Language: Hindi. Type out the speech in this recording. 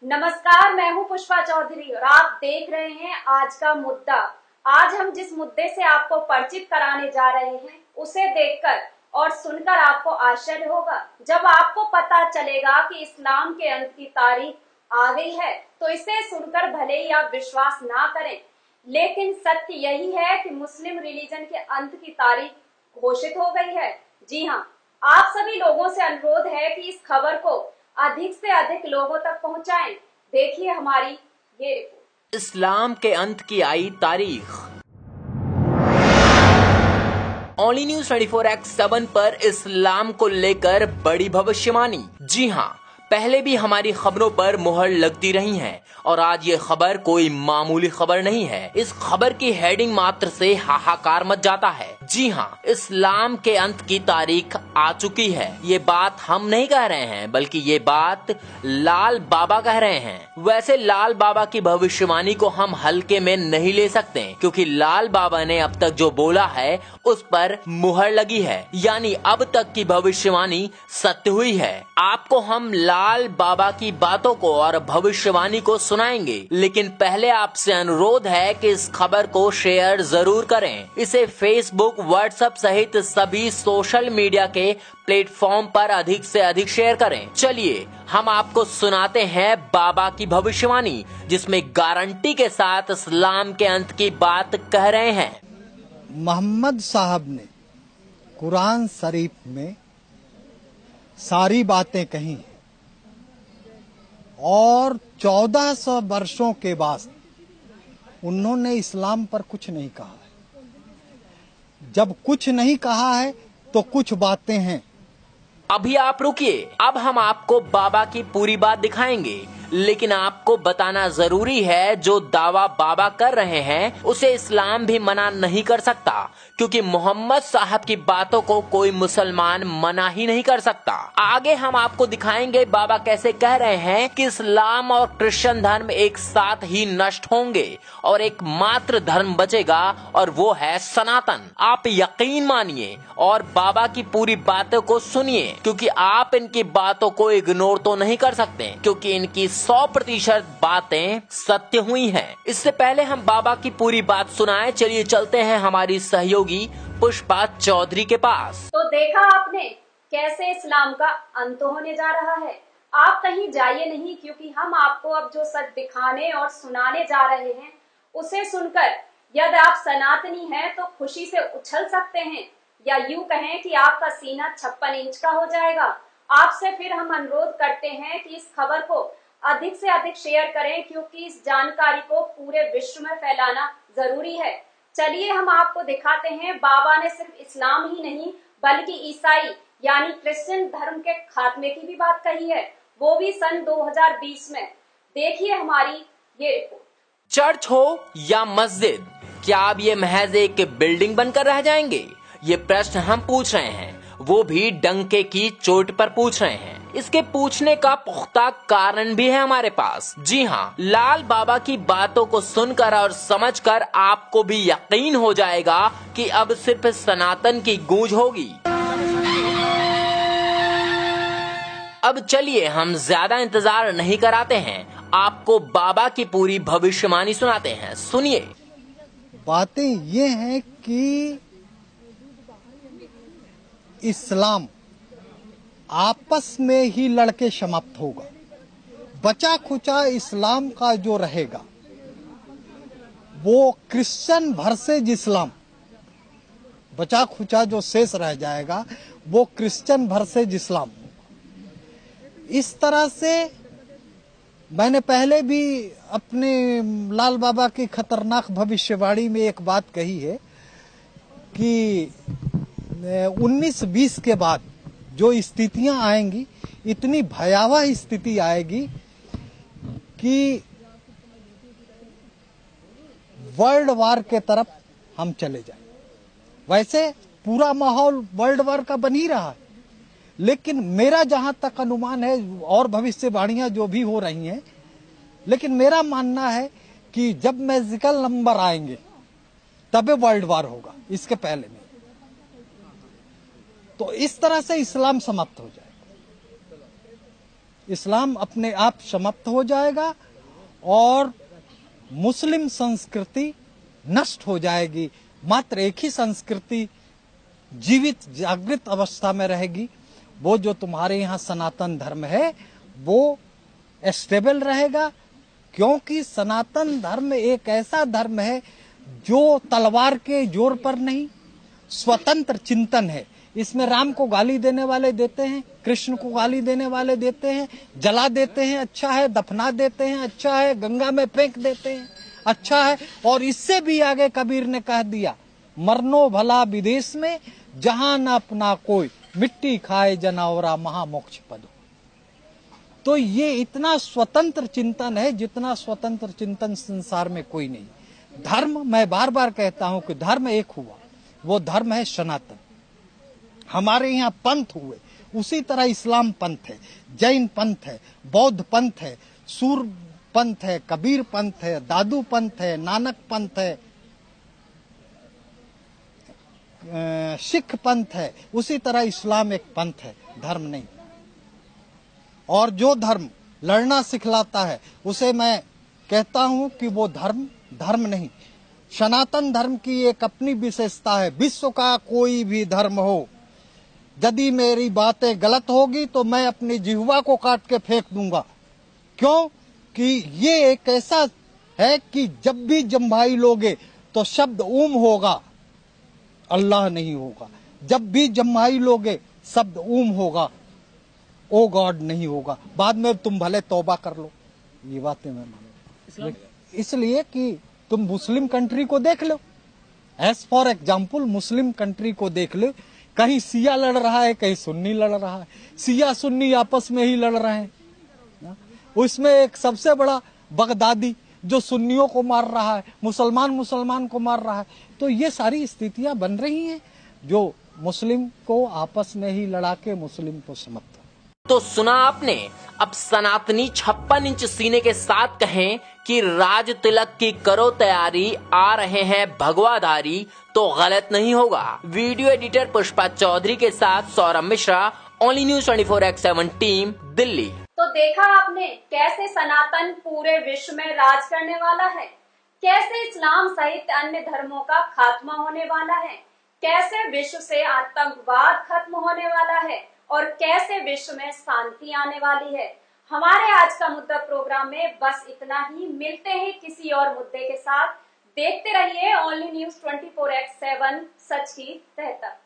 नमस्कार, मैं हूं पुष्पा चौधरी और आप देख रहे हैं आज का मुद्दा। आज हम जिस मुद्दे से आपको परिचित कराने जा रहे हैं उसे देखकर और सुनकर आपको आश्चर्य होगा जब आपको पता चलेगा कि इस्लाम के अंत की तारीख आ गई है। तो इसे सुनकर भले ही आप विश्वास ना करें, लेकिन सत्य यही है कि मुस्लिम रिलीजन के अंत की तारीख घोषित हो गई है। जी हाँ, आप सभी लोगों से अनुरोध है कि इस खबर को अधिक से अधिक लोगों तक पहुंचाएं। देखिए हमारी ये रिपोर्ट। इस्लाम के अंत की आई तारीख। ओनली न्यूज 24x7 पर इस्लाम को लेकर बड़ी भविष्यवाणी। जी हाँ, पहले भी हमारी खबरों पर मुहर लगती रही है और आज ये खबर कोई मामूली खबर नहीं है। इस खबर की हेडिंग मात्र से हाहाकार मच जाता है। जी हाँ, इस्लाम के अंत की तारीख आ चुकी है। ये बात हम नहीं कह रहे हैं, बल्कि ये बात लाल बाबा कह रहे हैं। वैसे लाल बाबा की भविष्यवाणी को हम हल्के में नहीं ले सकते, क्योंकि लाल बाबा ने अब तक जो बोला है उस पर मुहर लगी है, यानी अब तक की भविष्यवाणी सत्य हुई है। आपको हम लाल बाबा की बातों को और भविष्यवाणी को सुनाएंगे, लेकिन पहले आपसे अनुरोध है कि इस खबर को शेयर जरूर करें। इसे फेसबुक, व्हाट्सएप सहित सभी सोशल मीडिया के प्लेटफॉर्म पर अधिक से अधिक शेयर करें। चलिए हम आपको सुनाते हैं बाबा की भविष्यवाणी, जिसमें गारंटी के साथ इस्लाम के अंत की बात कह रहे हैं। मोहम्मद साहब ने कुरान शरीफ में सारी बातें कही हैं और 1400 वर्षों के बाद उन्होंने इस्लाम पर कुछ नहीं कहा है। जब कुछ नहीं कहा है तो कुछ बातें हैं। अभी आप रुकिए, अब हम आपको बाबा की पूरी बात दिखाएंगे, लेकिन आपको बताना जरूरी है जो दावा बाबा कर रहे हैं उसे इस्लाम भी मना नहीं कर सकता, क्योंकि मोहम्मद साहब की बातों को कोई मुसलमान मना ही नहीं कर सकता। आगे हम आपको दिखाएंगे बाबा कैसे कह रहे हैं कि इस्लाम और क्रिश्चियन धर्म एक साथ ही नष्ट होंगे और एक मात्र धर्म बचेगा और वो है सनातन। आप यकीन मानिए और बाबा की पूरी बातों को सुनिए, क्योंकि आप इनकी बातों को इग्नोर तो नहीं कर सकते, क्योंकि इनकी 100% बातें सत्य हुई हैं। इससे पहले हम बाबा की पूरी बात सुनाएं, चलिए चलते हैं हमारी सहयोगी पुष्पा चौधरी के पास। तो देखा आपने कैसे इस्लाम का अंत होने जा रहा है। आप कहीं जाइए नहीं, क्योंकि हम आपको अब जो सच दिखाने और सुनाने जा रहे हैं उसे सुनकर यदि आप सनातनी हैं तो खुशी से उछल सकते हैं, या यूं कहें कि आपका सीना 56 इंच का हो जाएगा। आपसे फिर हम अनुरोध करते हैं कि इस खबर को अधिक से अधिक शेयर करें, क्योंकि इस जानकारी को पूरे विश्व में फैलाना जरूरी है। चलिए हम आपको दिखाते हैं बाबा ने सिर्फ इस्लाम ही नहीं बल्कि ईसाई यानी क्रिश्चियन धर्म के खात्मे की भी बात कही है, वो भी सन 2020 में। देखिए हमारी ये रिपोर्ट। चर्च हो या मस्जिद, क्या अब ये महज एक बिल्डिंग बनकर रह जाएंगे? ये प्रश्न हम पूछ रहे हैं, वो भी डंके की चोट पर पूछ रहे हैं। इसके पूछने का पुख्ता कारण भी है हमारे पास। जी हाँ, लाल बाबा की बातों को सुनकर और समझकर आपको भी यकीन हो जाएगा कि अब सिर्फ सनातन की गूंज होगी। अब चलिए हम ज्यादा इंतजार नहीं कराते हैं, आपको बाबा की पूरी भविष्यवाणी सुनाते हैं। सुनिए। बातें ये हैं कि इस्लाम आपस में ही लड़के समाप्त होगा। बचा खुचा इस्लाम का जो रहेगा वो क्रिश्चियन वर्सेज इस्लाम, बचा खुचा जो शेष रह जाएगा वो क्रिश्चियन वर्सेज इस्लाम। इस तरह से मैंने पहले भी अपने लाल बाबा की खतरनाक भविष्यवाणी में एक बात कही है कि 1920 के बाद जो स्थितियां आएंगी, इतनी भयावह स्थिति आएगी कि वर्ल्ड वार के तरफ हम चले जाएं। वैसे पूरा माहौल वर्ल्ड वार का बन ही रहा है, लेकिन मेरा जहां तक अनुमान है और भविष्यवाणियां जो भी हो रही हैं, लेकिन मेरा मानना है कि जब मैजिकल नंबर आएंगे तबे वर्ल्ड वार होगा, इसके पहले नहीं। तो इस तरह से इस्लाम समाप्त हो जाएगा। इस्लाम अपने आप समाप्त हो जाएगा और मुस्लिम संस्कृति नष्ट हो जाएगी। मात्र एक ही संस्कृति जीवित जागृत अवस्था में रहेगी, वो जो तुम्हारे यहाँ सनातन धर्म है वो स्टेबल रहेगा, क्योंकि सनातन धर्म एक ऐसा धर्म है जो तलवार के जोर पर नहीं, स्वतंत्र चिंतन है। इसमें राम को गाली देने वाले देते हैं, कृष्ण को गाली देने वाले देते हैं, जला देते हैं अच्छा है, दफना देते हैं अच्छा है, गंगा में फेंक देते हैं अच्छा है। और इससे भी आगे कबीर ने कह दिया, मरनो भला विदेश में जहां न अपना कोई, मिट्टी खाए जनावरा महामोक्ष पदो। तो ये इतना स्वतंत्र चिंतन है जितना स्वतंत्र चिंतन संसार में कोई नहीं। धर्म, मैं बार बार कहता हूं कि धर्म एक हुआ, वो धर्म है सनातन। हमारे यहाँ पंथ हुए, उसी तरह इस्लाम पंथ है, जैन पंथ है, बौद्ध पंथ है, सूर पंथ है, कबीर पंथ है, दादू पंथ है, नानक पंथ है, सिख पंथ है। उसी तरह इस्लाम एक पंथ है, धर्म नहीं। और जो धर्म लड़ना सिखलाता है उसे मैं कहता हूं कि वो धर्म नहीं। सनातन धर्म की एक अपनी विशेषता है, विश्व का कोई भी धर्म हो, यदि मेरी बातें गलत होगी तो मैं अपनी जिह्वा को काट के फेंक दूंगा। क्यों कि ये एक ऐसा है कि जब भी जम्भाई लोगे तो शब्द ओम होगा, अल्लाह नहीं होगा। जब भी जम्भाई लोगे शब्द ओम होगा, ओ गॉड नहीं होगा। बाद में तुम भले तौबा कर लो, ये बातें मैं मानूं। इसलिए कि तुम मुस्लिम कंट्री को देख लो, as for example Muslim country को देख लो, कहीं सिया लड़ रहा है, कहीं सुन्नी लड़ रहा है, सिया सुन्नी आपस में ही लड़ रहे हैं। उसमें एक सबसे बड़ा बगदादी जो सुन्नियों को मार रहा है, मुसलमान को मार रहा है। तो ये सारी स्थितियां बन रही हैं जो मुस्लिम को आपस में ही लड़ा के मुस्लिम को समाप्त। तो सुना आपने, अब सनातनी 56 इंच सीने के साथ कहें कि राज तिलक की करो तैयारी, आ रहे हैं भगवाधारी, तो गलत नहीं होगा। वीडियो एडिटर पुष्पा चौधरी के साथ Saurabh Mishra, only news 24x7 team, Delhi. तो देखा आपने कैसे सनातन पूरे विश्व में राज करने वाला है, कैसे इस्लाम सहित अन्य धर्मों का खात्मा होने वाला है, कैसे विश्व से आतंकवाद खत्म होने वाला है और कैसे विश्व में शांति आने वाली है। हमारे आज का मुद्दा प्रोग्राम में बस इतना ही। मिलते हैं किसी और मुद्दे के साथ। देखते रहिए ओनली न्यूज़ 24x7, सच की तह तक।